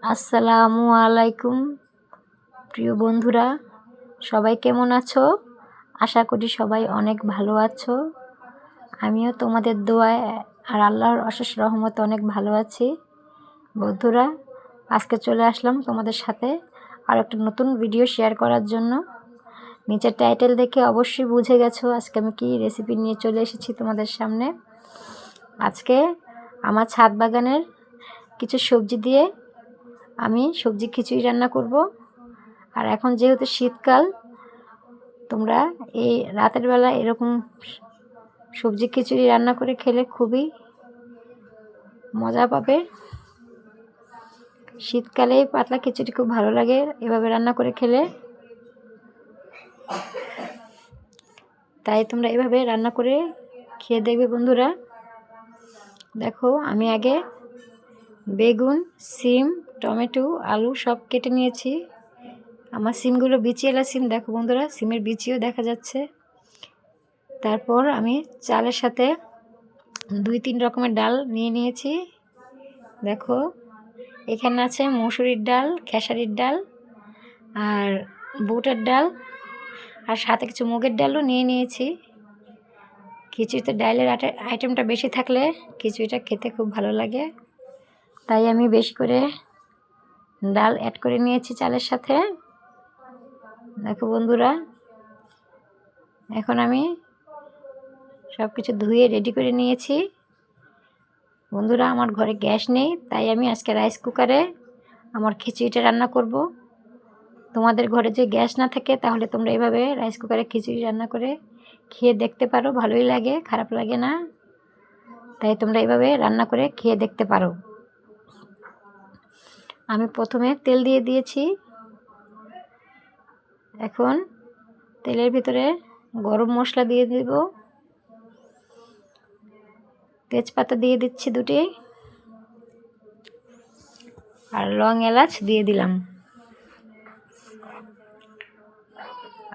আসসালামু আলাইকুম প্রিয় বন্ধুরা, সবাই কেমন আছো? আশা করি সবাই অনেক ভালো আছো। আমিও তোমাদের দোয়ায় আর আল্লাহর অশেষ রহমতে অনেক ভালো আছি। বন্ধুরা, আজকে চলে আসলাম তোমাদের সাথে আর একটা নতুন ভিডিও শেয়ার করার জন্য। নিচের টাইটেল দেখে অবশ্যই বুঝে গেছো আজকে আমি কী রেসিপি নিয়ে চলে এসেছি তোমাদের সামনে। আজকে আমার ছাদ বাগানের কিছু সবজি দিয়ে আমি সবজি খিচুড়ি রান্না করব। আর এখন যেহেতু শীতকাল, তোমরা এই রাতের বেলা এরকম সবজি খিচুড়ি রান্না করে খেলে খুবই মজা পাবে। শীতকালে পাতলা খিচুড়ি খুব ভালো লাগে এভাবে রান্না করে খেলে, তাই তোমরা এভাবে রান্না করে খেয়ে দেখবে বন্ধুরা। দেখো, আমি আগে বেগুন, সিম, টমেটো, আলু সব কেটে নিয়েছি। আমার সিমগুলো বিচিওয়ালা সিম, দেখো বন্ধুরা, সিমের বিচিও দেখা যাচ্ছে। তারপর আমি চালের সাথে 2-3 রকমের ডাল নিয়ে নিয়েছি। দেখো, এখানে আছে মসুরির ডাল, খেসারির ডাল আর বুটের ডাল, আর সাথে কিছু মুগের ডালও নিয়ে নিয়েছি। খিচুড়িতে ডালের আইটেমটা বেশি থাকলে খিচুড়িটা খেতে খুব ভালো লাগে, তাই আমি বেশি করে ডাল অ্যাড করে নিয়েছি চালের সাথে। দেখো বন্ধুরা, এখন আমি সব কিছু ধুয়ে রেডি করে নিয়েছি। বন্ধুরা, আমার ঘরে গ্যাস নেই, তাই আমি আজকে রাইস কুকারে আমার খিচুড়িটা রান্না করব। তোমাদের ঘরে যে গ্যাস না থাকে তাহলে তোমরা এইভাবে রাইস কুকারে খিচুড়ি রান্না করে খেয়ে দেখতে পারো, ভালোই লাগে, খারাপ লাগে না। তাই তোমরা এইভাবে রান্না করে খেয়ে দেখতে পারো। আমি প্রথমে তেল দিয়ে দিয়েছি। এখন তেলের ভিতরে গরম মশলা দিয়ে দেব, তেজপাতা দিয়ে দিচ্ছি 2টি, আর লং এলাচ দিয়ে দিলাম,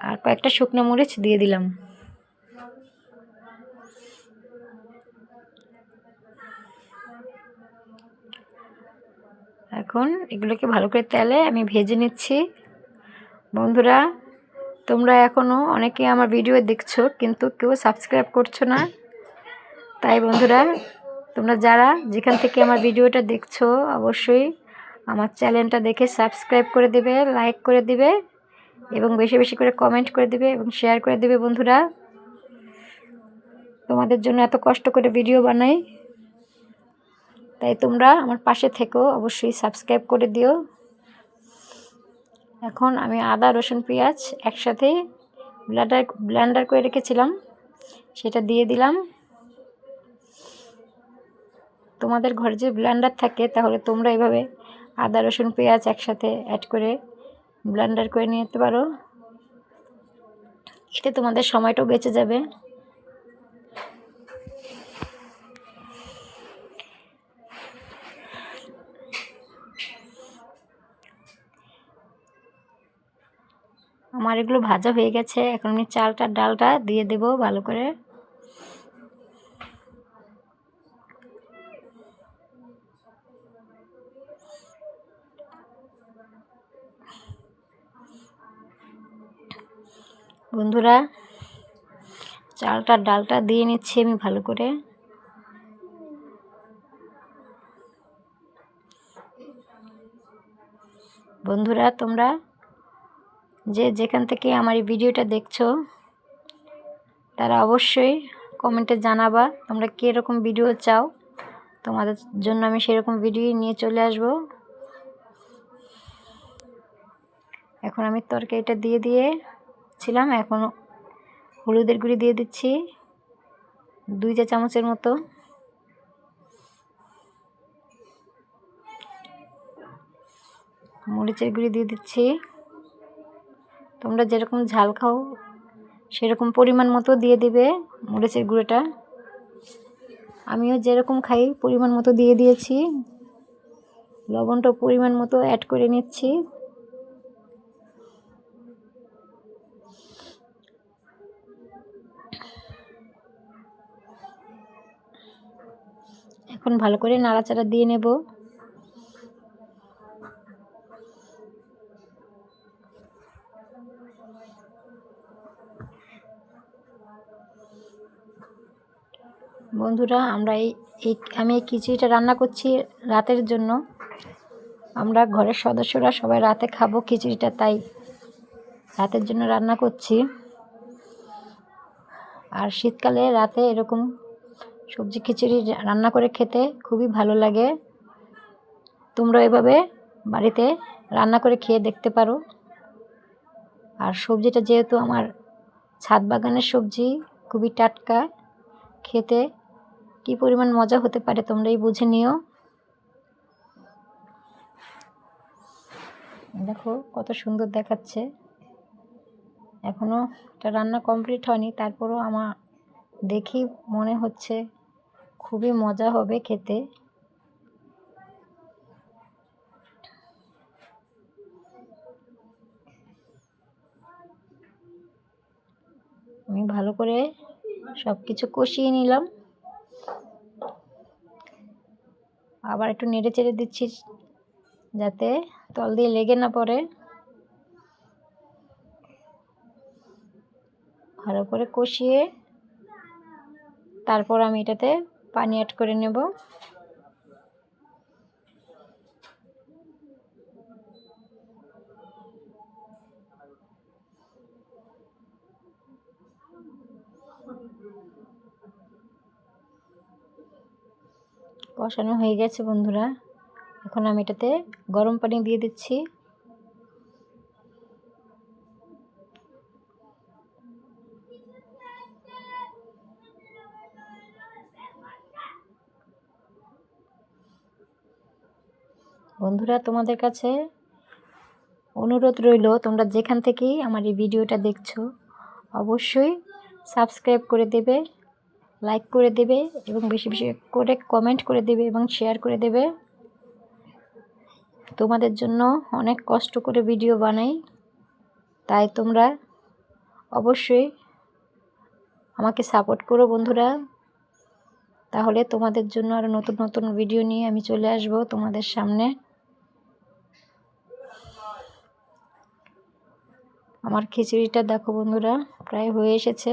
আর কয়েকটা শুকনো মরিচ দিয়ে দিলাম। এখন এগুলোকে ভালো করে তেলে আমি ভেজে নিচ্ছি। বন্ধুরা, তোমরা এখনও অনেকে আমার ভিডিও দেখছো কিন্তু কেউ সাবস্ক্রাইব করছো না। তাই বন্ধুরা, তোমরা যারা যেখান থেকে আমার ভিডিওটা দেখছো অবশ্যই আমার চ্যানেলটা দেখে সাবস্ক্রাইব করে দেবে, লাইক করে দিবে এবং বেশি বেশি করে কমেন্ট করে দিবে এবং শেয়ার করে দিবে। বন্ধুরা, তোমাদের জন্য এত কষ্ট করে ভিডিও বানাই, তাই তোমরা আমার পাশে থেকো, অবশ্যই সাবস্ক্রাইব করে দিও। এখন আমি আদা, রসুন, পেঁয়াজ একসাথে ব্লেন্ডার করে রেখেছিলাম, সেটা দিয়ে দিলাম। তোমাদের ঘরে যে ব্লেন্ডার থাকে তাহলে তোমরা এভাবে আদা, রসুন, পেঁয়াজ একসাথে অ্যাড করে ব্লেন্ডার করে নিতে পারো, এতে তোমাদের সময়টাও বেঁচে যাবে। আমার এগুলো ভাজা হয়ে গেছে, এখন আমি চালটা ডালটা দিয়ে দেব ভালো করে। বন্ধুরা, চালটা ডালটা দিয়ে নিচ্ছি আমি ভালো করে। বন্ধুরা, তোমরা যে যেখান থেকে আমার এই ভিডিওটা দেখছো তারা অবশ্যই কমেন্টে জানাবা তোমরা কীরকম ভিডিও চাও, তোমাদের জন্য আমি সেরকম ভিডিও নিয়ে চলে আসব। এখন আমি তরকারিটা দিয়ে দিয়েছিলাম, এখন হলুদের গুঁড়ি দিয়ে দিচ্ছি 2 চা চামচের মতো, মরিচের গুঁড়ি দিয়ে দিচ্ছি। তোমরা যেরকম ঝাল খাও সেরকম পরিমাণ মতো দিয়ে দিবে মরিচের গুঁড়োটা। আমিও যেরকম খাই পরিমাণ মতো দিয়ে দিয়েছি। লবণটা পরিমাণ মতো অ্যাড করে নিচ্ছি। এখন ভালো করে নাড়াচাড়া দিয়ে নেব। বন্ধুরা আমি এই খিচুড়িটা রান্না করছি রাতের জন্য। আমরা ঘরের সদস্যরা সবাই রাতে খাবো খিচুড়িটা, তাই রাতের জন্য রান্না করছি। আর শীতকালে রাতে এরকম সবজি খিচুড়ি রান্না করে খেতে খুবই ভালো লাগে। তোমরা এভাবে বাড়িতে রান্না করে খেয়ে দেখতে পারো। আর সবজিটা যেহেতু আমার ছাদ বাগানের সবজি, খুবই টাটকা, খেতে কী পরিমাণ মজা হতে পারে তোমরাই বুঝে নিও। দেখো কত সুন্দর দেখাচ্ছে। এখনও এটা রান্না কমপ্লিট হয়নি, তারপরও আমার দেখি মনে হচ্ছে খুবই মজা হবে খেতে। আমি ভালো করে সব কিছু কষিয়ে নিলাম, আবার একটু নেড়ে চেড়ে দিচ্ছি যাতে তল দিয়ে লেগে না পড়ে। ভালো করে কষিয়ে তারপর আমি এটাতে পানি অ্যাড করে নেব। কষানো হয়ে গেছে বন্ধুরা, এখন আমি এটাতে গরম পানি দিয়ে দিচ্ছি। বন্ধুরা তোমাদের কাছে অনুরোধ রইল, তোমরা যেখান থেকেই আমার এই ভিডিওটা দেখছো অবশ্যই সাবস্ক্রাইব করে দেবে, লাইক করে দেবে এবং বেশি বেশি করে কমেন্ট করে দেবে এবং শেয়ার করে দেবে। তোমাদের জন্য অনেক কষ্ট করে ভিডিও বানাই, তাই তোমরা অবশ্যই আমাকে সাপোর্ট করো বন্ধুরা। তাহলে তোমাদের জন্য আরও নতুন নতুন ভিডিও নিয়ে আমি চলে আসব তোমাদের সামনে। আমার খিচুড়িটা দেখো বন্ধুরা প্রায় হয়ে এসেছে।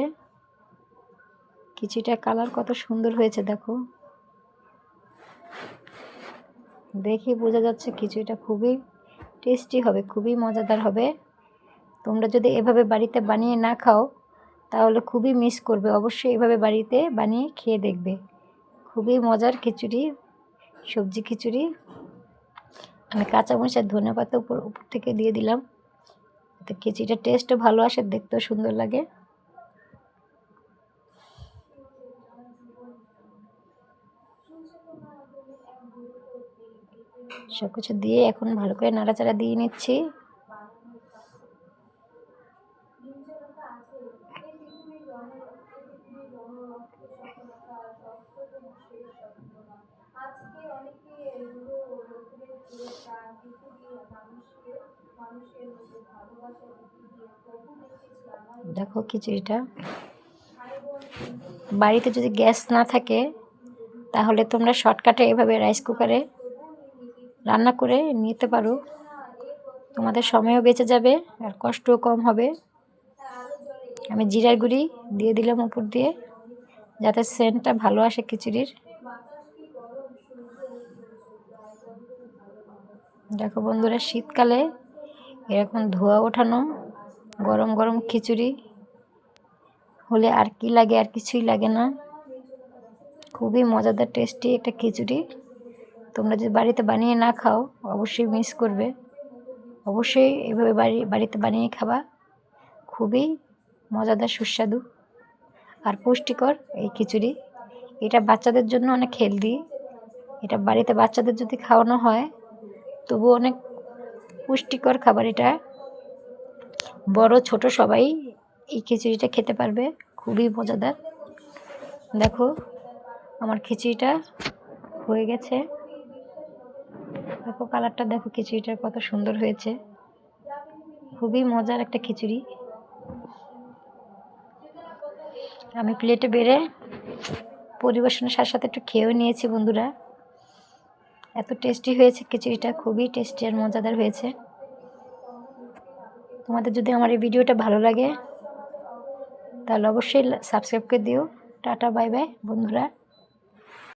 খিচুড়িটার কালার কত সুন্দর হয়েছে দেখো, দেখে বোঝা যাচ্ছে খিচুড়িটা খুবই টেস্টি হবে, খুবই মজাদার হবে। তোমরা যদি এভাবে বাড়িতে বানিয়ে না খাও তাহলে খুবই মিস করবে। অবশ্যই এভাবে বাড়িতে বানিয়ে খেয়ে দেখবে, খুবই মজার খিচুড়ি, সবজি খিচুড়ি। আমি কাঁচামরিচ আর ধনেপাতা উপর থেকে দিয়ে দিলাম, এতে খিচুড়িটার টেস্টও ভালো আসে, দেখতেও সুন্দর লাগে। সব কিছু দিয়ে এখন ভালো করে নাড়াচাড়া দিয়ে নিচ্ছি। দেখো খিচুড়িটা, বাড়িতে যদি গ্যাস না থাকে তাহলে তোমরা শর্টকাটে এভাবে রাইস কুকারে রান্না করে নিতে পারো, তোমাদের সময়ও বেঁচে যাবে আর কষ্টও কম হবে। আমি জিরার গুঁড়ি দিয়ে দিলাম উপর দিয়ে, যাতে সেন্টটা ভালো আসে খিচুড়ির। দেখো বন্ধুরা, শীতকালে এরকম ধোয়া ওঠানো গরম গরম খিচুড়ি হলে আর কি লাগে, আর কিছুই লাগে না। খুবই মজাদার টেস্টি একটা খিচুড়ি। তোমরা যদি বাড়িতে বানিয়ে না খাও অবশ্যই মিস করবে। অবশ্যই এভাবে বাড়িতে বানিয়ে খাবা, খুবই মজাদার, সুস্বাদু আর পুষ্টিকর এই খিচুড়ি। এটা বাচ্চাদের জন্য অনেক হেলদি, এটা বাড়িতে বাচ্চাদের যদি খাওয়ানো হয় তবু অনেক পুষ্টিকর খাবার এটা। বড় ছোট সবাই এই খিচুড়িটা খেতে পারবে, খুবই মজাদার। দেখো আমার খিচুড়িটা হয়ে গেছে, দেখো কালারটা দেখো খিচুড়িটার কত সুন্দর হয়েছে, খুবই মজার একটা খিচুড়ি। আমি প্লেটে বেড়ে পরিবেশনের সাথে সাথে একটু খেয়েও নিয়েছি বন্ধুরা। এত টেস্টি হয়েছে খিচুড়িটা, খুবই টেস্টি আর মজাদার হয়েছে। তোমাদের যদি আমার এই ভিডিওটা ভালো লাগে তাহলে অবশ্যই সাবস্ক্রাইব করে দিও। টাটা বাই বাই বন্ধুরা।